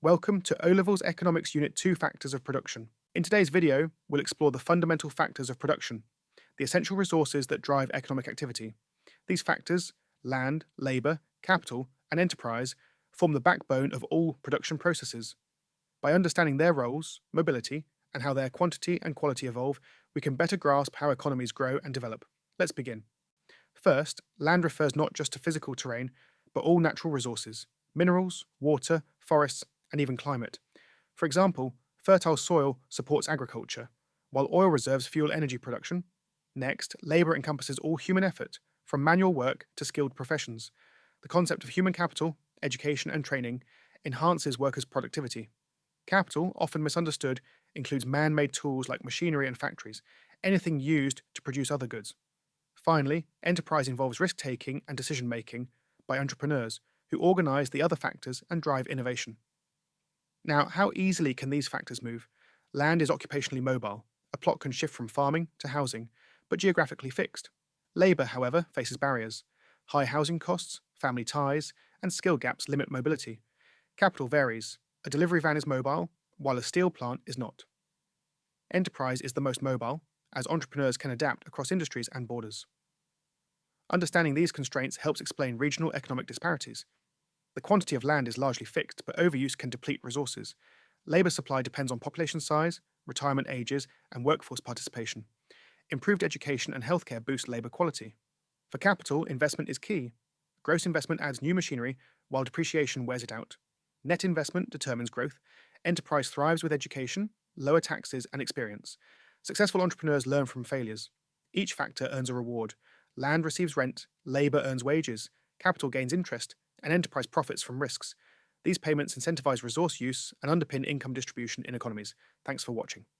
Welcome to OLevels Economics Unit 2 Factors of Production. In today's video, we'll explore the fundamental factors of production, the essential resources that drive economic activity. These factors, land, labour, capital, and enterprise, form the backbone of all production processes. By understanding their roles, mobility, and how their quantity and quality evolve, we can better grasp how economies grow and develop. Let's begin. First, land refers not just to physical terrain, but all natural resources: minerals, water, forests, and even climate. For example, fertile soil supports agriculture, while oil reserves fuel energy production. Next, labour encompasses all human effort, from manual work to skilled professions. The concept of human capital, education, and training enhances workers' productivity. Capital, often misunderstood, includes man made tools like machinery and factories, anything used to produce other goods. Finally, enterprise involves risk taking and decision making by entrepreneurs who organise the other factors and drive innovation. Now, how easily can these factors move? Land is occupationally mobile. A plot can shift from farming to housing, but geographically fixed. Labour, however, faces barriers. High housing costs, family ties, and skill gaps limit mobility. Capital varies. A delivery van is mobile, while a steel plant is not. Enterprise is the most mobile, as entrepreneurs can adapt across industries and borders. Understanding these constraints helps explain regional economic disparities. The quantity of land is largely fixed, but overuse can deplete resources. Labour supply depends on population size, retirement ages, and workforce participation. Improved education and healthcare boost labour quality. For capital, investment is key. Gross investment adds new machinery, while depreciation wears it out. Net investment determines growth. Enterprise thrives with education, lower taxes, and experience. Successful entrepreneurs learn from failures. Each factor earns a reward. Land receives rent, labour earns wages, capital gains interest, and enterprise profits from risks. These payments incentivize resource use and underpin income distribution in economies. Thanks for watching.